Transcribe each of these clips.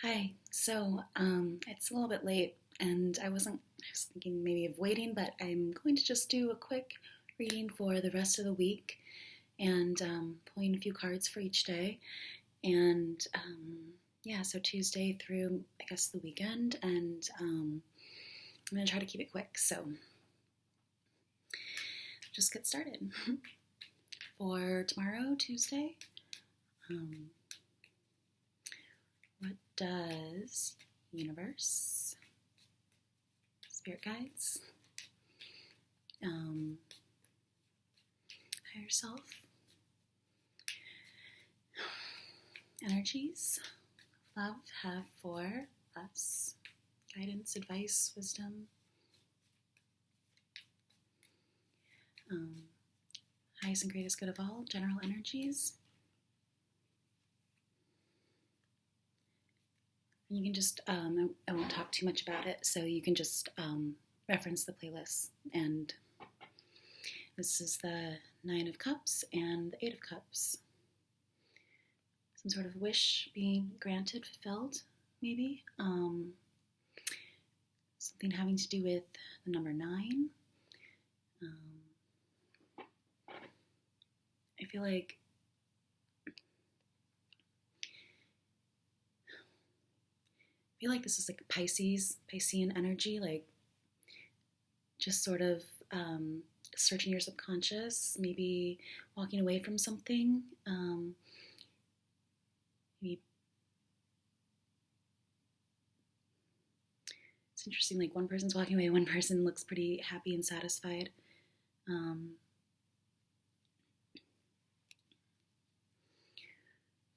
Hi. It's a little bit late, and I was thinking maybe of waiting, but I'm going to just do a quick reading for the rest of the week and pulling a few cards for each day. And yeah, so Tuesday through, I guess, the weekend, and I'm going to try to keep it quick. So just get started. For tomorrow, Tuesday, what does universe, spirit guides, higher self, energies, love have for us? Guidance, advice, wisdom, highest and greatest good of all, general energies. You can just, I won't talk too much about it, so you can just reference the playlist. And this is the Nine of Cups and the Eight of Cups. Some sort of wish being granted, fulfilled, maybe. Something having to do with the number 9. I feel like this is like Piscean energy, like just sort of searching your subconscious, maybe walking away from something. Maybe it's interesting, like one person's walking away, one person looks pretty happy and satisfied.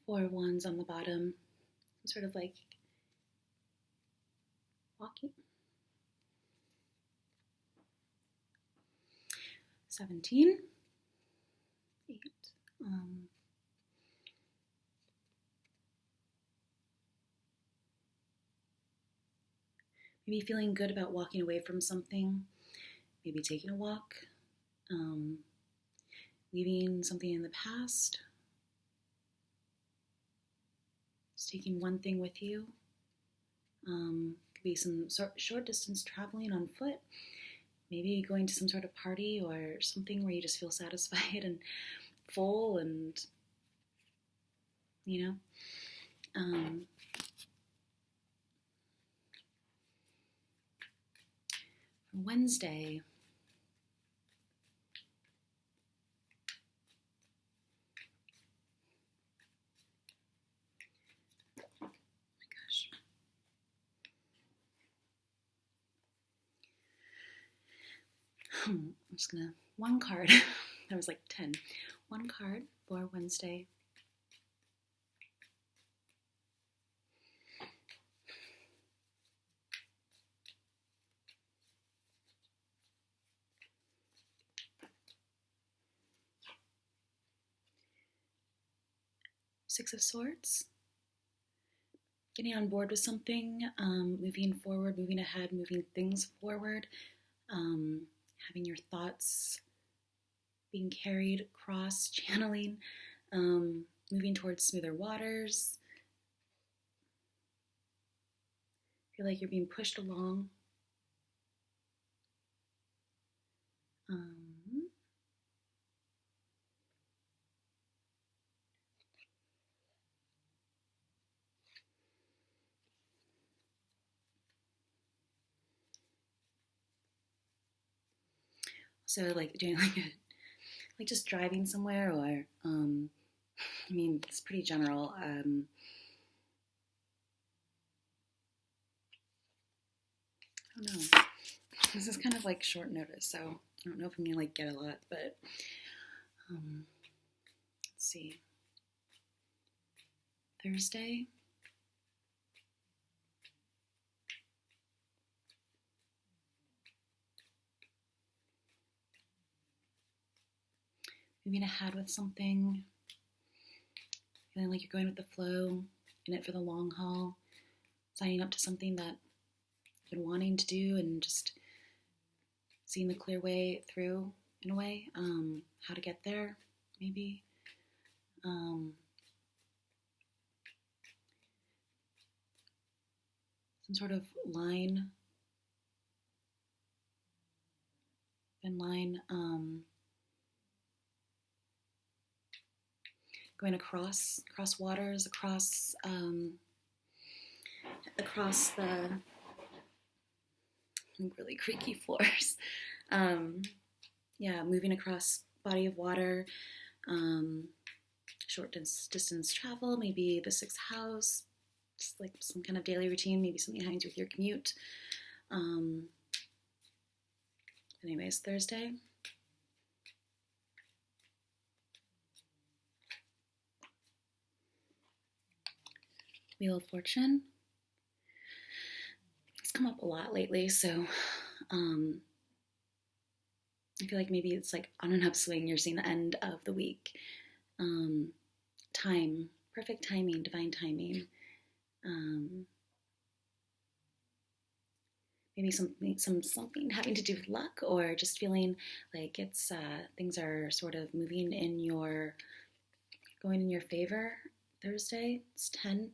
4 of Wands on the bottom, sort of like walking. 17, 8. Maybe feeling good about walking away from something, maybe taking a walk, leaving something in the past, just taking one thing with you. Could be some short distance traveling on foot, maybe going to some sort of party or something where you just feel satisfied and full and, for Wednesday, I'm just gonna, one card, that was like 10. One card for Wednesday. Six of Swords. Getting on board with something, moving forward, moving ahead, moving things forward, having your thoughts being carried across, channeling, moving towards smoother waters. Feel like you're being pushed along. So like doing like just driving somewhere, or I mean, it's pretty general. I don't know. This is kind of like short notice, so I don't know if I'm gonna like get a lot, but let's see. Thursday. Moving ahead with something, feeling like you're going with the flow, in it for the long haul, signing up to something that you've been wanting to do and just seeing the clear way through, in a way, how to get there, maybe. some sort of line, thin line, going across waters, across the really creaky floors. Yeah, moving across body of water, short distance travel, maybe the sixth house, just like some kind of daily routine, maybe something having to do with your commute. Anyways, Thursday. Wheel of Fortune. It's come up a lot lately, so I feel like maybe it's like on an upswing. You're seeing the end of the week. Time, perfect timing, divine timing. Maybe something having to do with luck, or just feeling like it's things are sort of going in your favor. Thursday, it's 10.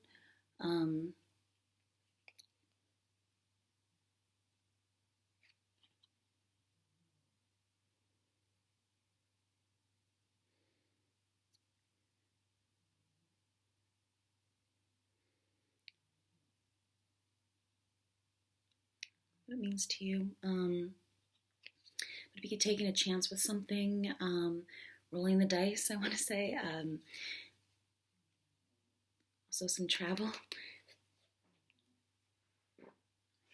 What it means to you. But if you could taking a chance with something, rolling the dice, I want to say. Also some travel.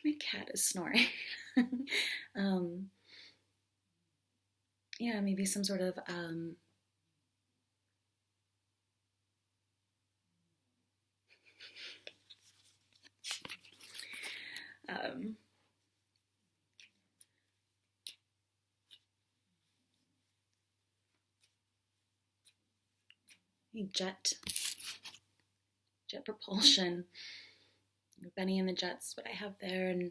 My cat is snoring. Yeah, maybe some sort of jet propulsion. Benny and the Jets, what I have there, and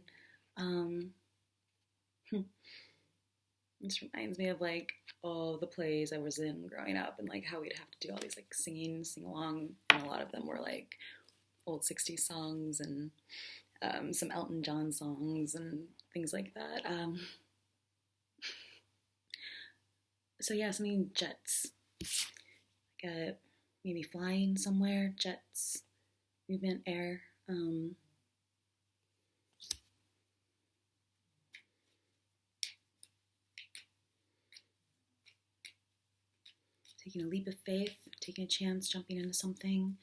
this reminds me of like all the plays I was in growing up, and like how we'd have to do all these like sing along, and a lot of them were like old 60s songs and some Elton John songs and things like that. So yeah, something jets, like maybe flying somewhere, jets, movement, air. Taking a leap of faith, taking a chance, jumping into something.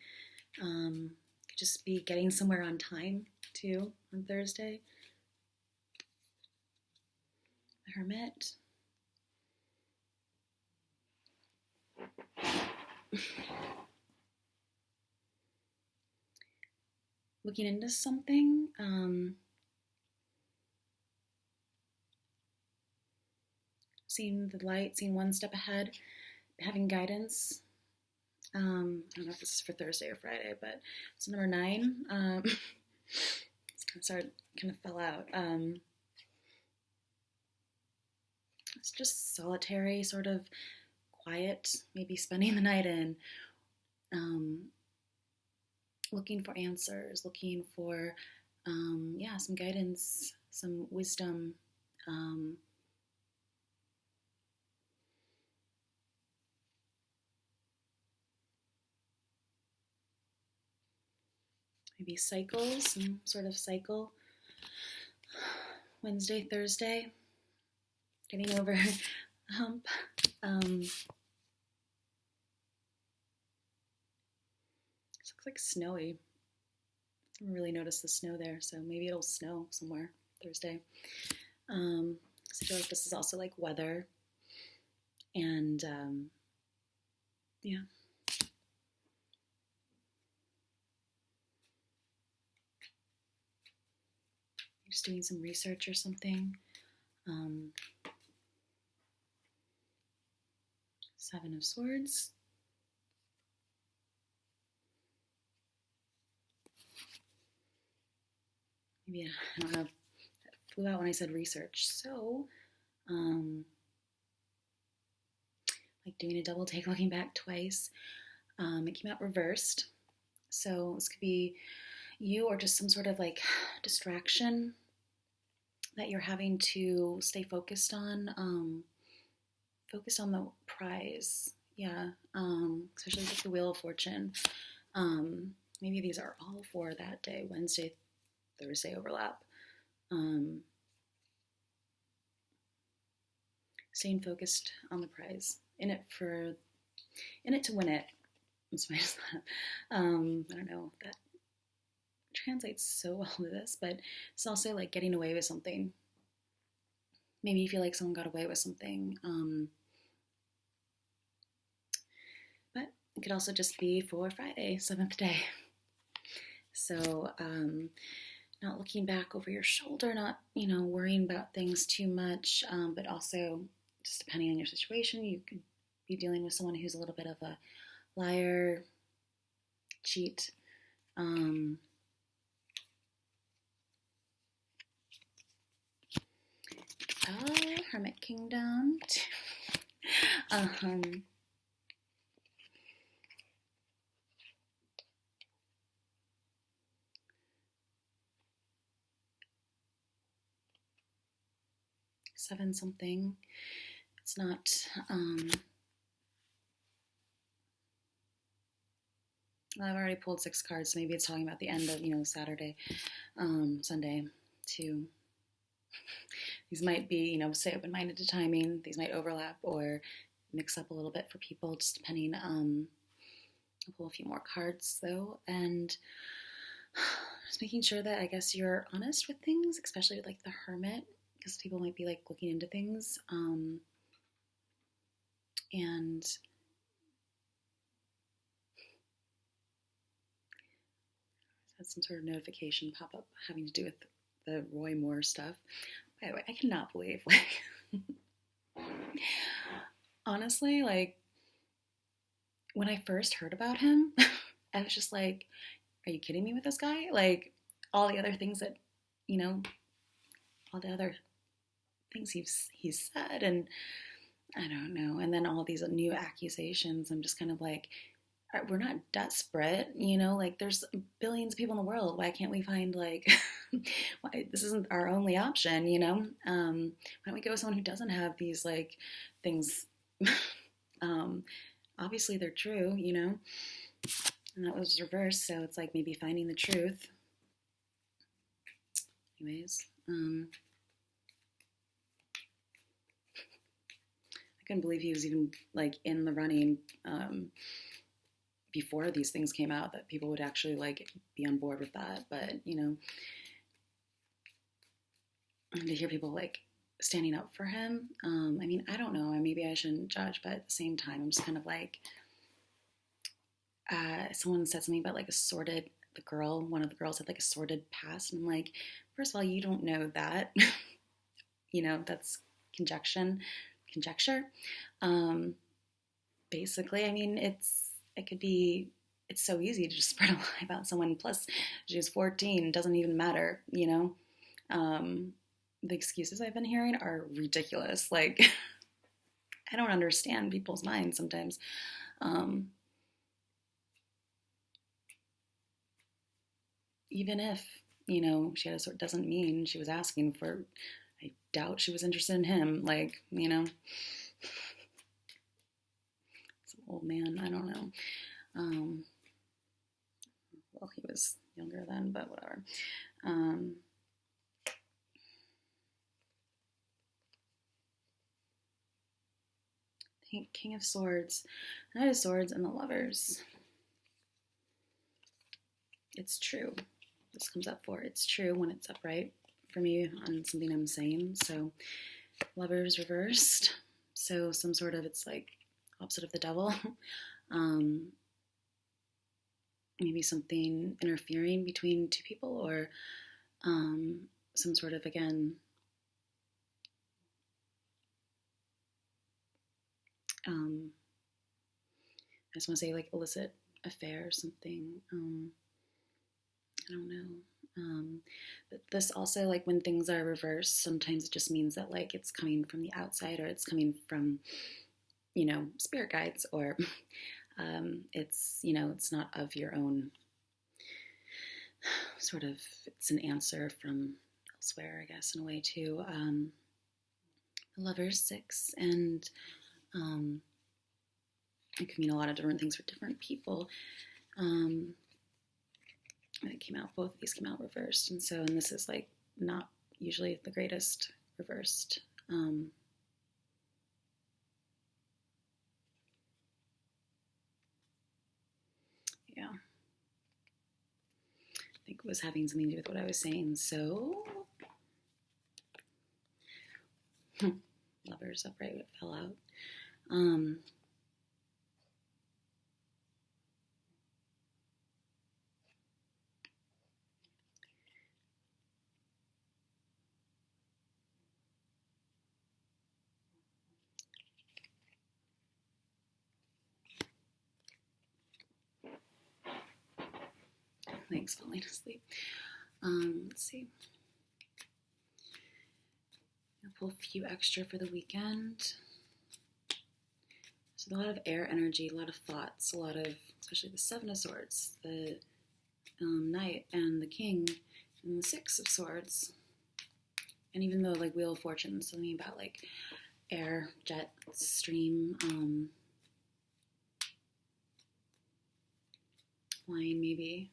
Could just be getting somewhere on time too on Thursday. The Hermit. Looking into something. Seeing the light, seeing one step ahead, having guidance. I don't know if this is for Thursday or Friday, but it's number 9. It's kind of fell out. It's just solitary, sort of quiet, maybe spending the night in, looking for answers, looking for, some guidance, some wisdom. Maybe cycles, some sort of cycle. Wednesday, Thursday, getting over hump. This looks like snowy. I haven't really noticed the snow there, so maybe it'll snow somewhere Thursday. So I feel like this is also like weather. And yeah. Just doing some research or something. 7 of Swords. Maybe, I don't know, that flew out when I said research. So, like doing a double take, looking back twice. It came out reversed. So this could be you or just some sort of like distraction that you're having to stay focused on the prize. Yeah, especially with the Wheel of Fortune. Maybe these are all for that day, Wednesday, Thursday overlap. Staying focused on the prize, in it to win it. I don't know if that translates so well to this, but it's also like getting away with something. Maybe you feel like someone got away with something. But it could also just be for Friday, 7th day. So, not looking back over your shoulder, not, worrying about things too much, but also just depending on your situation, you could be dealing with someone who's a little bit of a liar, cheat. Hermit Kingdom. 7 something. It's not, I've already pulled 6 cards, so maybe it's talking about the end of, Saturday, Sunday, too. These might be, say open-minded to timing. These might overlap or mix up a little bit for people, just depending. I'll pull a few more cards, though, and just making sure that I guess you're honest with things, especially with, like, the Hermit, because people might be, like, looking into things, and had some sort of notification pop up having to do with the Roy Moore stuff. By the way, I cannot believe, like, honestly, like, when I first heard about him, I was just like, are you kidding me with this guy? Like, all the other things that, all the other things he's said, and I don't know. And then all these new accusations, I'm just kind of like, we're not desperate, like, there's billions of people in the world. Why can't we find, like, why this isn't our only option, why don't we go with someone who doesn't have these, like, things, obviously they're true, and that was reversed, so it's like maybe finding the truth. Anyways, I couldn't believe he was even, like, in the running, before these things came out, that people would actually, like, be on board with that. But, and to hear people, like, standing up for him, I mean, I don't know, maybe I shouldn't judge, but at the same time, I'm just kind of like, someone said something about, like, one of the girls had, like, a sordid past, and I'm like, first of all, you don't know that, that's conjecture. Basically, I mean, it's so easy to just spread a lie about someone. Plus, she was 14. It doesn't even matter, The excuses I've been hearing are ridiculous. Like, I don't understand people's minds sometimes. Even if, she had doesn't mean she was asking for, I doubt she was interested in him. Like, some old man, I don't know. Well, he was younger then, but whatever. King of Swords, Knight of Swords, and the Lovers. It's true. This comes up for it's true when it's upright for me on something I'm saying. So, Lovers reversed. So some sort of, it's like opposite of the devil. Maybe something interfering between two people, or some sort of, again, I just want to say, like, illicit affair or something. I don't know. But this also, like, when things are reversed, sometimes it just means that, like, it's coming from the outside, or it's coming from, spirit guides, or it's, it's not of your own sort of, it's an answer from elsewhere, I guess, in a way, too. Lovers, 6, and it can mean a lot of different things for different people. It came out, both of these came out reversed, and this is like not usually the greatest reversed. Yeah. I think it was having something to do with what I was saying, so Lovers upright, it fell out. Thanks, falling asleep. Let's see. I'll pull a few extra for the weekend. So a lot of air energy, a lot of thoughts, a lot of, especially the 7 of Swords, the Knight and the King, and the 6 of Swords. And even though like Wheel of Fortune, something about like air, jet, stream, flying maybe.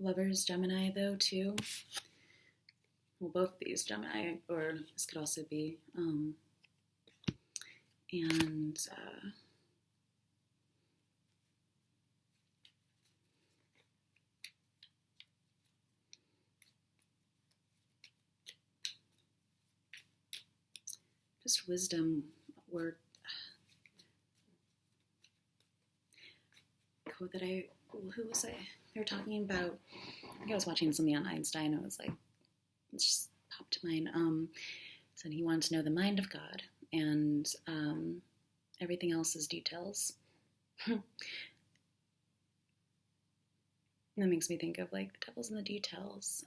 Lovers, Gemini, though, too. Well, both these, Gemini, or this could also be. Just wisdom, word, quote that who was I? They were talking about, I think I was watching something on Einstein, it was like, it just popped to mind, said he wanted to know the mind of God, and everything else is details. That makes me think of like the devil's in the details.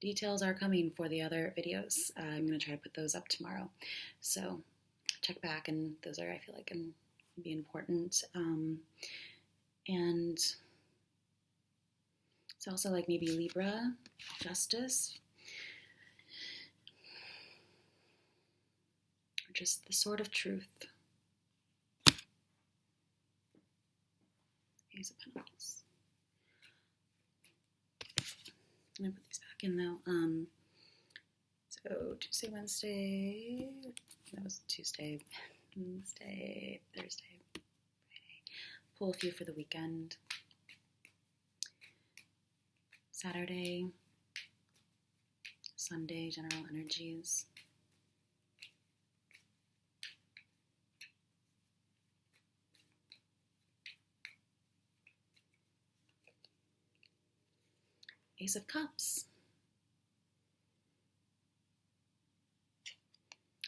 Details are coming for the other videos. I'm going to try to put those up tomorrow. So check back, and those are, I feel like, can be important. And it's also like maybe Libra, Justice. Or just the Sword of Truth. Ace of Pentacles. I'm going to put these back in though. So Tuesday, Wednesday, that was Tuesday, Wednesday, Thursday, Friday. Pull a few for the weekend. Saturday, Sunday, general energies. Ace of Cups.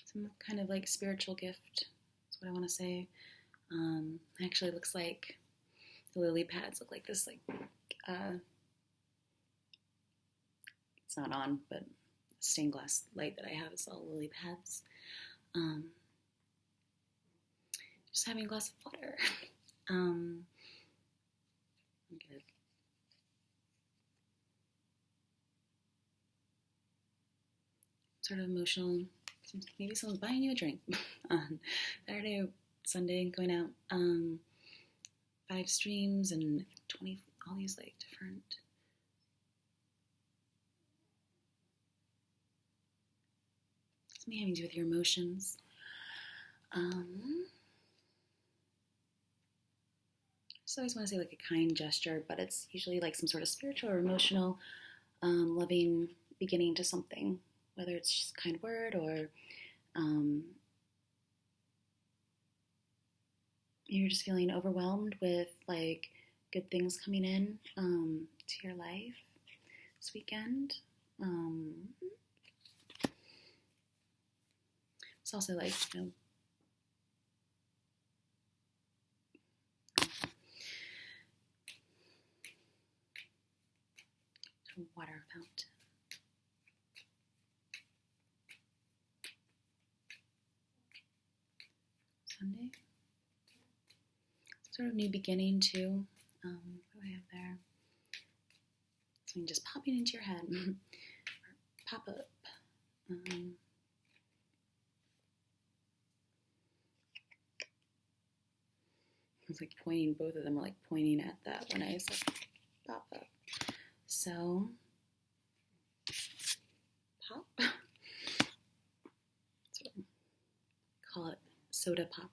Some kind of like spiritual gift is what I want to say. Actually, it looks like the lily pads look like this, like, it's not on, but stained glass light that I have is all lily pads. Just having a glass of water. Good. Sort of emotional, maybe someone's buying you a drink on Saturday, Sunday, going out. 5 streams and 20, all these like different. Something having to do with your emotions. Just always want to say like a kind gesture, but it's usually like some sort of spiritual or emotional, loving beginning to something, whether it's just a kind word or you're just feeling overwhelmed with like good things coming in to your life this weekend. It's also like, you know, a water fountain. Sunday. Sort of new beginning too. What do I have there? Something just popping into your head. Or pop up. It's like pointing, both of them are like pointing at that when I said pop up. So, pop. So, call it soda pop.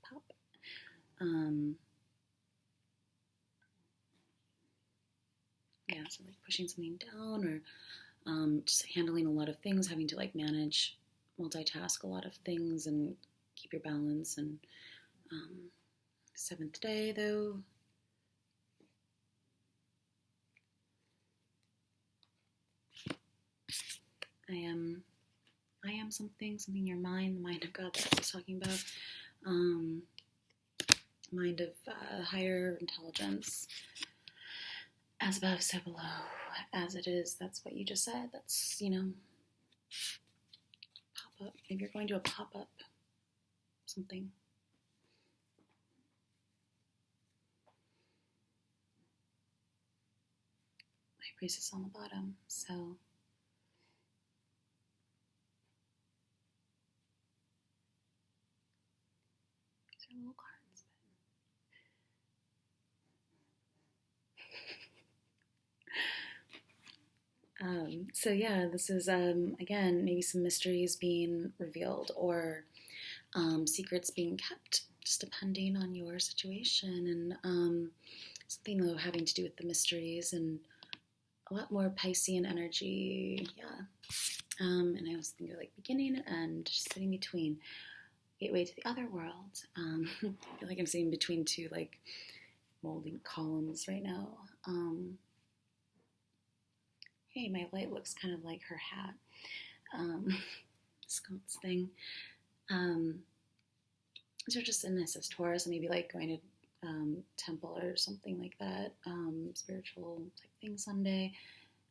Pop. Yeah, so like pushing something down or just handling a lot of things, having to like manage, multitask a lot of things and keep your balance. And 7th day though. I am something your mind, the mind of God that I was talking about. Mind of higher intelligence. As above, so below. As it is, that's what you just said. That's, pop up. Maybe you're going to a pop up something. High Priestess on the bottom, so. These are little cards. So yeah, this is, again, maybe some mysteries being revealed or secrets being kept, just depending on your situation. And something though having to do with the mysteries and a lot more Piscean energy, yeah. And I was thinking like beginning and end, just sitting between. Gateway to the other world. I feel like I'm sitting between two like molding columns right now. Hey, my light looks kind of like her hat. Scott's thing. So just in this as Taurus, and maybe like going to temple or something like that, spiritual type thing Sunday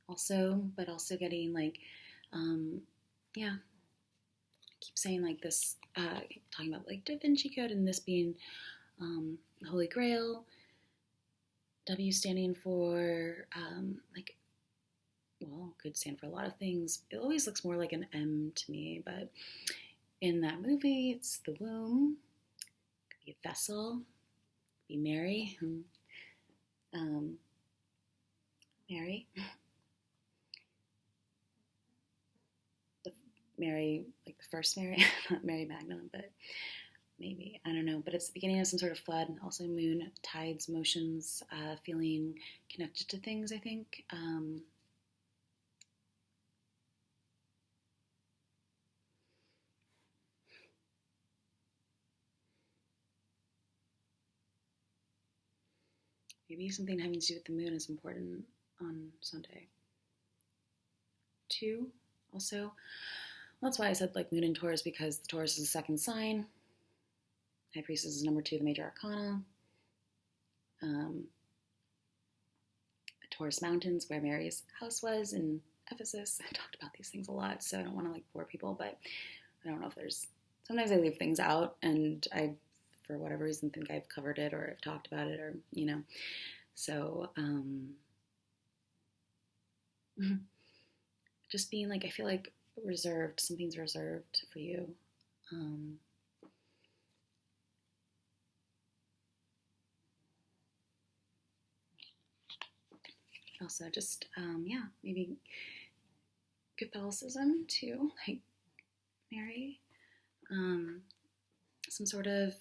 also, but also getting like, yeah, I keep saying like this, talking about like Da Vinci Code and this being the Holy Grail, W standing for like, well, could stand for a lot of things. It always looks more like an M to me, but in that movie, it's the womb. It could be a vessel. It could be Mary. Mary. Mary, like the first Mary, not Mary Magdalene, but maybe, I don't know. But it's the beginning of some sort of flood, and also moon, tides, motions, feeling connected to things, I think. Maybe something having to do with the moon is important on Sunday. 2, also. Well, that's why I said like moon in Taurus, because the Taurus is the second sign. High Priestess is number 2, the major arcana. The Taurus Mountains, where Mary's house was in Ephesus. I've talked about these things a lot, so I don't want to like bore people, but I don't know if there's, sometimes I leave things out, and I, for whatever reason, think I've covered it or I've talked about it, or, so, just being like, I feel like reserved, something's reserved for you. Also just, yeah, maybe Catholicism too, like Mary, some sort of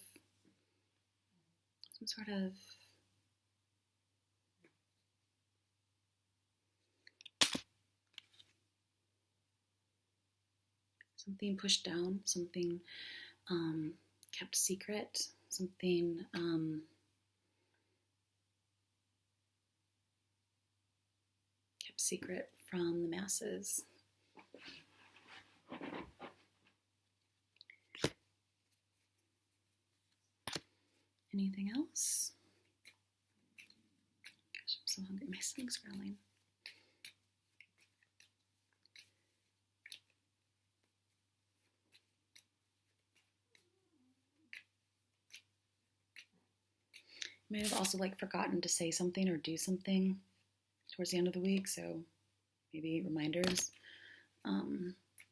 something pushed down, something kept secret, something kept secret from the masses. Anything else? Gosh, I'm so hungry. My stomach's growling. might have also like forgotten to say something or do something towards the end of the week, so maybe reminders.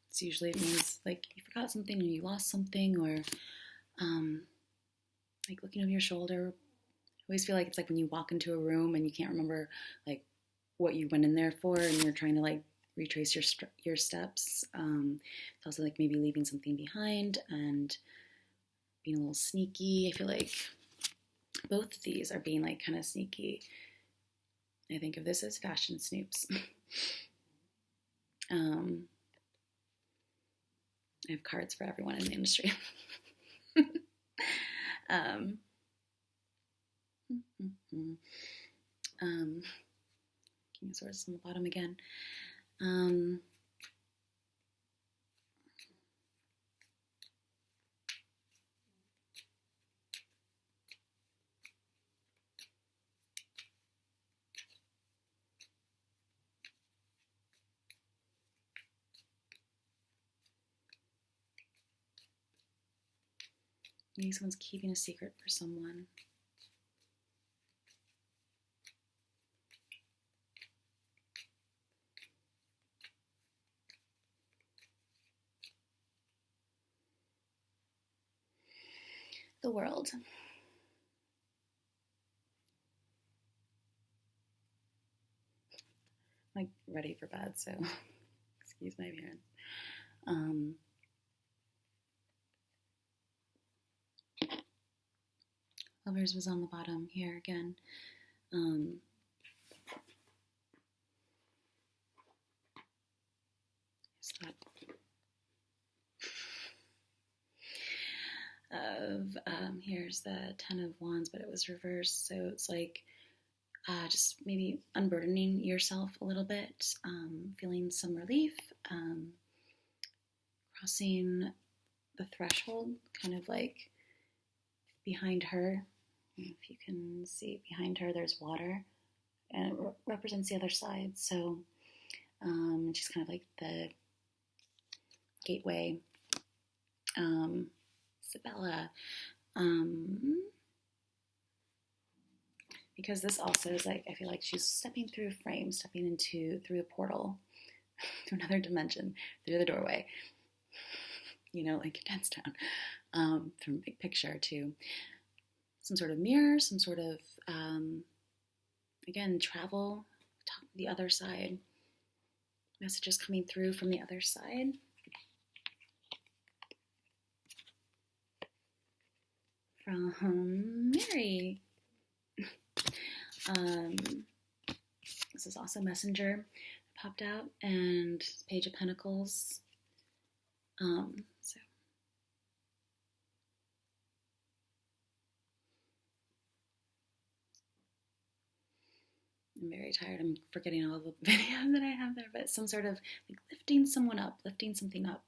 It's usually it means like you forgot something or you lost something, or like looking over your shoulder. I always feel like it's like when you walk into a room and you can't remember like what you went in there for, and you're trying to like retrace your steps. It's also like maybe leaving something behind and being a little sneaky. I feel like both of these are being like kind of sneaky. I think of this as fashion snoops. I have cards for everyone in the industry. King of Swords on the bottom again. Maybe someone's keeping a secret for someone. The World. I'm like ready for bed, so excuse my appearance. Lovers was on the bottom here again. Here's the Ten of Wands, but it was reversed, so it's like just maybe unburdening yourself a little bit, feeling some relief, crossing the threshold, kind of like behind her. If you can see behind her, there's water, and it represents the other side. So she's kind of like the gateway. Isabella. Because this also is like, I feel like she's stepping through a frame, stepping through a portal to another dimension, through the doorway, like condensed down from big picture to some sort of mirror, some sort of, again, travel, the other side, messages coming through from the other side. From Mary. This is also Messenger popped out, and Page of Pentacles. So I'm very tired. I'm forgetting all the videos that I have there, but some sort of like lifting someone up, lifting something up.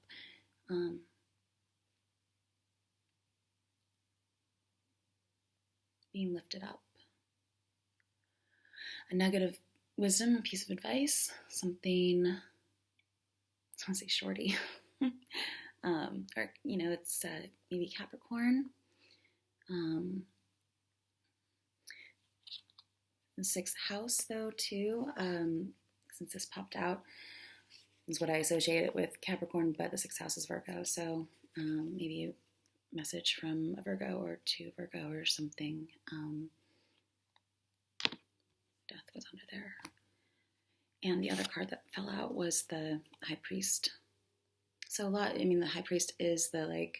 Being lifted up. A nugget of wisdom, a piece of advice, something, I want to say shorty, or, it's maybe Capricorn. The sixth house, though, too, since this popped out, is what I associate it with Capricorn, but the sixth house is Virgo, so maybe a message from a Virgo or to Virgo or something. Death was under there. And the other card that fell out was the High Priest. So the High Priest is the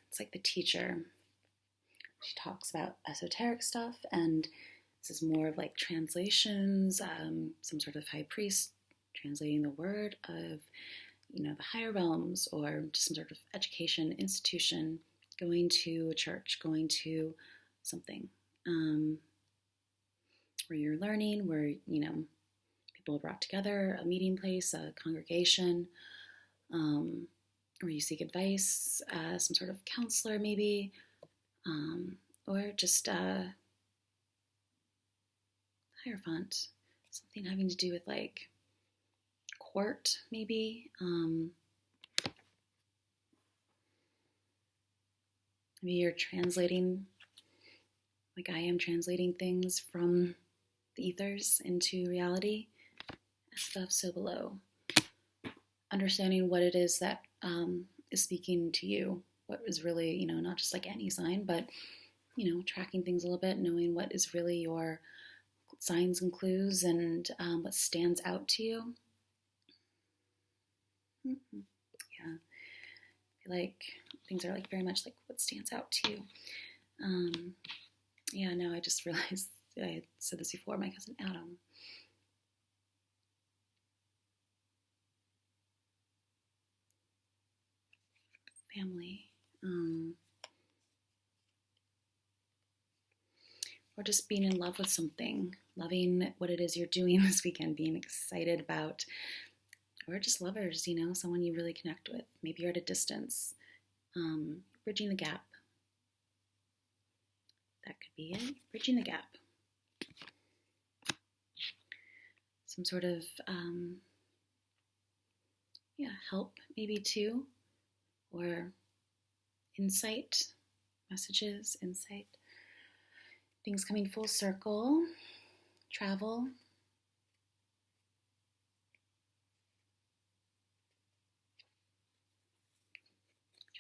it's like the teacher. She talks about esoteric stuff, and this is more of like translations, some sort of High Priest translating the word of, the higher realms, or just some sort of education institution, going to a church, going to something. Where you're learning, where, people are brought together, a meeting place, a congregation, where you seek advice, some sort of counselor maybe, or just Hierophant, something having to do with like court maybe. Maybe you're translating like I am translating things from the ethers into reality. Stuff so below. Understanding what it is that is speaking to you, what is really, not just like any sign, but, tracking things a little bit, knowing what is really your signs and clues and what stands out to you. Mm-hmm. Yeah. I feel like things are like very much like what stands out to you. Yeah, no, I just realized I said this before, my cousin Adam. Family. Or just being in love with something, loving what it is you're doing this weekend, being excited about, or just lovers, someone you really connect with. Maybe you're at a distance, bridging the gap. That could be it, bridging the gap. Some sort of, help maybe too, or insight, messages, insight. Things coming full circle, travel.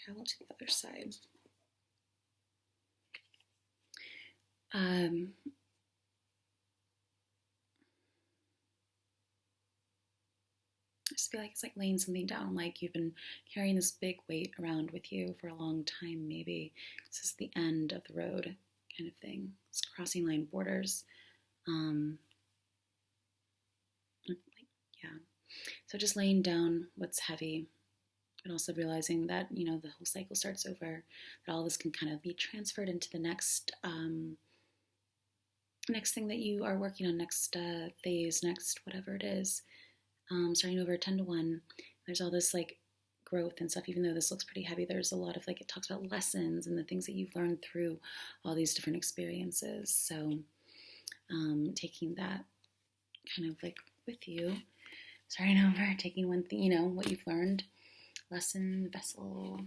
Travel to the other side. I just feel like it's like laying something down, like you've been carrying this big weight around with you for a long time, maybe. This is the end of the road kind of thing. It's crossing line borders. So just laying down what's heavy, but also realizing that, the whole cycle starts over, that all this can kind of be transferred into the next next thing that you are working on, next phase, next whatever it is. Starting over 10 to 1, there's all this like growth and stuff. Even though this looks pretty heavy, there's a lot of like, it talks about lessons and the things that you've learned through all these different experiences. So taking that kind of like with you, starting over, taking one thing, what you've learned, lesson, vessels,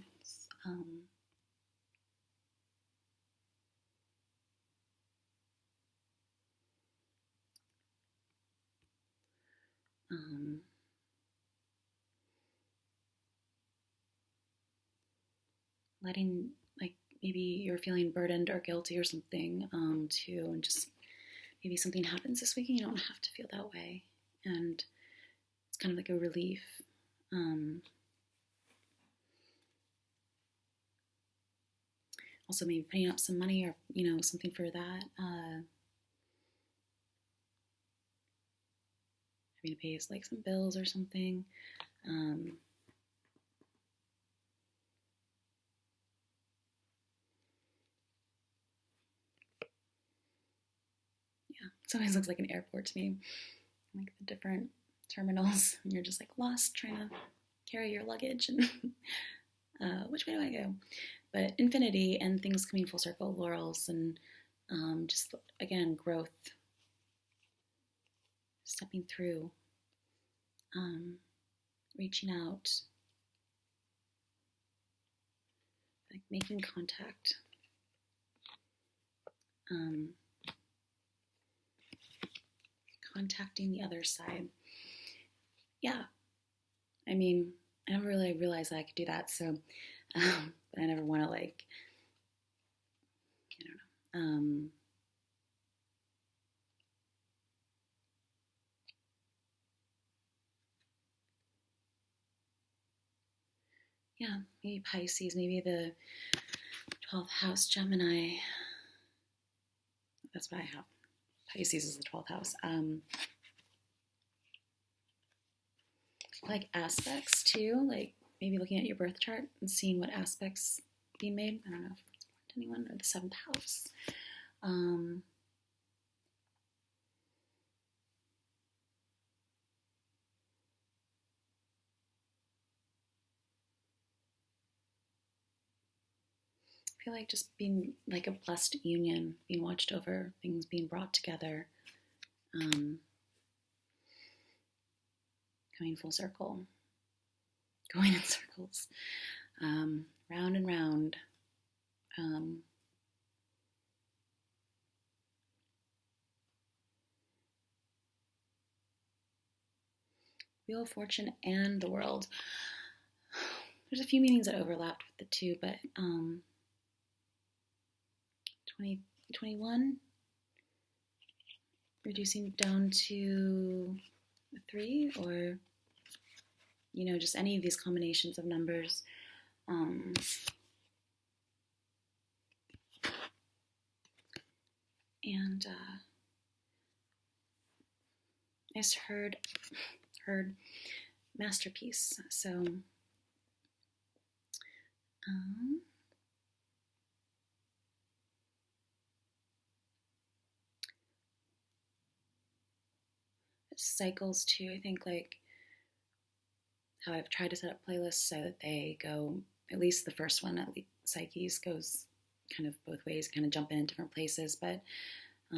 letting, like, maybe you're feeling burdened or guilty or something, too, and just maybe something happens this week and you don't have to feel that way, and it's kind of like a relief. Also maybe putting up some money or, something for that, having to pay like some bills or something. It always looks like an airport to me, like the different terminals, and you're just like lost trying to carry your luggage and which way do I go? But infinity and things coming full circle, laurels, and just again growth, stepping through, reaching out, like making contact. Contacting the other side. Yeah. I mean, I never really realized that I could do that, so, but I never want to, like, I don't know. Yeah, maybe Pisces, maybe the 12th house, Gemini. That's what I have. Pisces is the 12th house. Like aspects too, like maybe looking at your birth chart and seeing what aspects being made. I don't know if it's important to anyone, or the 7th house. I feel like just being like a blessed union, being watched over, things being brought together, coming full circle, going in circles, round and round. Wheel of Fortune and the World. There's a few meanings that overlapped with the two, but 21, reducing down to a 3, or, just any of these combinations of numbers. And I just heard masterpiece. So it cycles too. I think like how I've tried to set up playlists so that they go, at least the first one, at least Psyches, goes kind of both ways, kind of jump in different places, but I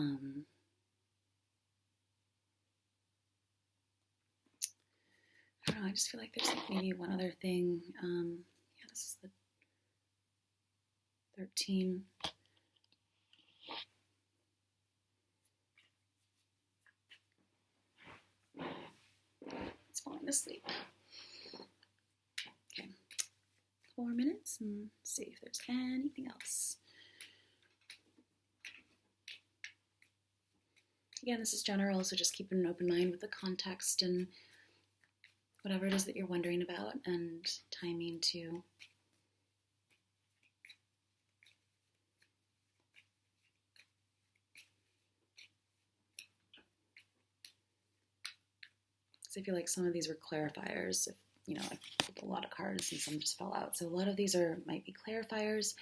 don't know, I just feel like there's like maybe one other thing. Yeah, this is the 13. It's falling asleep. Okay, 4 minutes and see if there's anything else. Again, this is general, so just keep an open mind with the context and whatever it is that you're wondering about, and timing too. So I feel like some of these were clarifiers. I pulled a lot of cards and some just fell out. So a lot of these might be clarifiers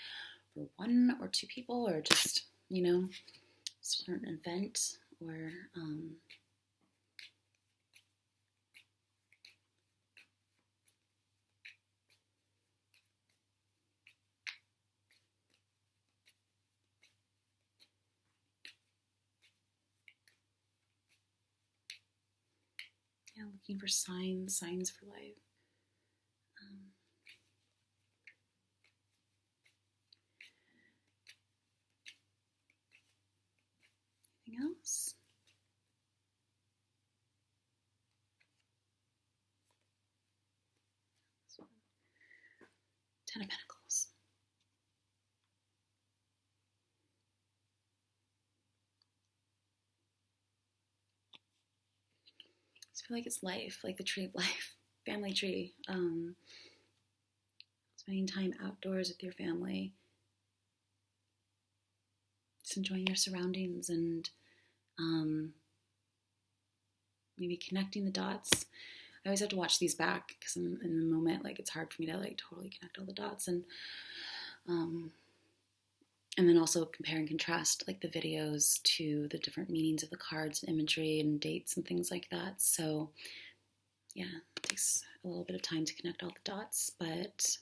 for 1 or 2 people, or just, certain event, or looking for signs for life. Anything else? This one. 10 of Pentacles. I feel like it's life, like the tree of life, family tree. Spending time outdoors with your family, just enjoying your surroundings, and maybe connecting the dots. I always have to watch these back because in the moment, like, it's hard for me to like totally connect all the dots, and then also compare and contrast like the videos to the different meanings of the cards and imagery and dates and things like that. So yeah, it takes a little bit of time to connect all the dots, but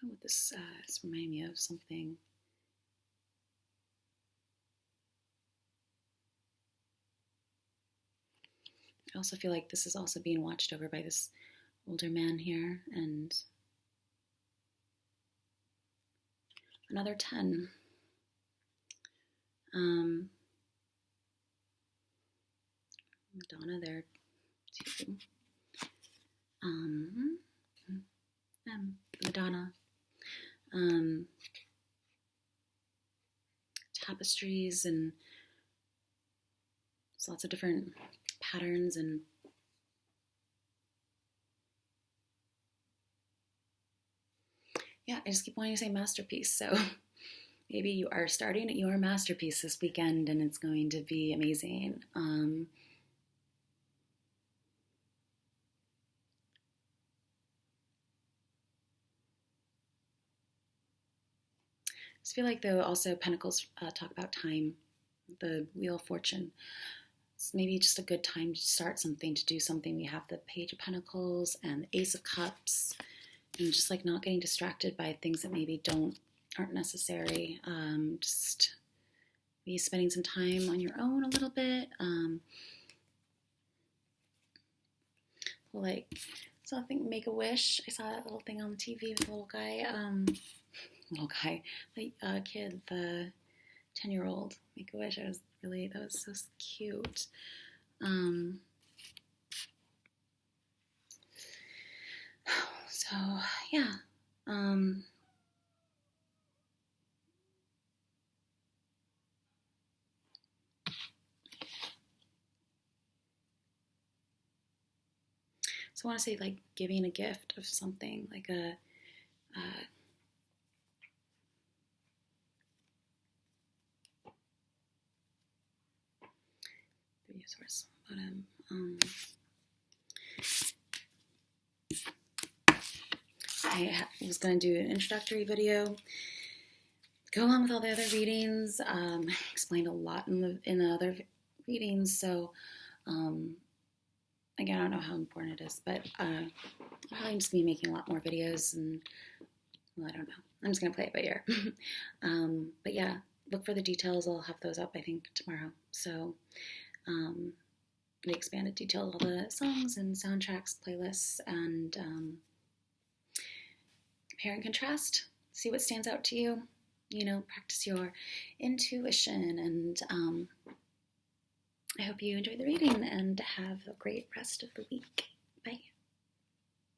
what this is reminding me of something. I also feel like this is also being watched over by this older man here, and another 10. Madonna there too. Madonna. Tapestries, and there's lots of different patterns, and yeah, I just keep wanting to say masterpiece. So maybe you are starting your masterpiece this weekend and it's going to be amazing. I just feel like, though, also Pentacles talk about time, the Wheel of Fortune. It's maybe just a good time to start something, to do something. We have the Page of Pentacles and the Ace of Cups, and just like not getting distracted by things that maybe aren't necessary. Just maybe spending some time on your own a little bit. Like, so I think Make-A-Wish. I saw that little thing on the TV with the little guy, the kid, the 10-year-old Make-A-Wish. That was so cute. So yeah. So I want to say like giving a gift of something, like a resource. But I was going to do an introductory video, go on with all the other readings. Explained a lot in the other readings, so again, I don't know how important it is, but I'm probably just going to be making a lot more videos, and well, I don't know. I'm just going to play it by ear. But yeah, look for the details. I'll have those up, I think, tomorrow. So the expanded detail of all the songs and soundtracks, playlists, and compare and contrast. See what stands out to you. You know, practice your intuition, and I hope you enjoy the reading and have a great rest of the week. Bye.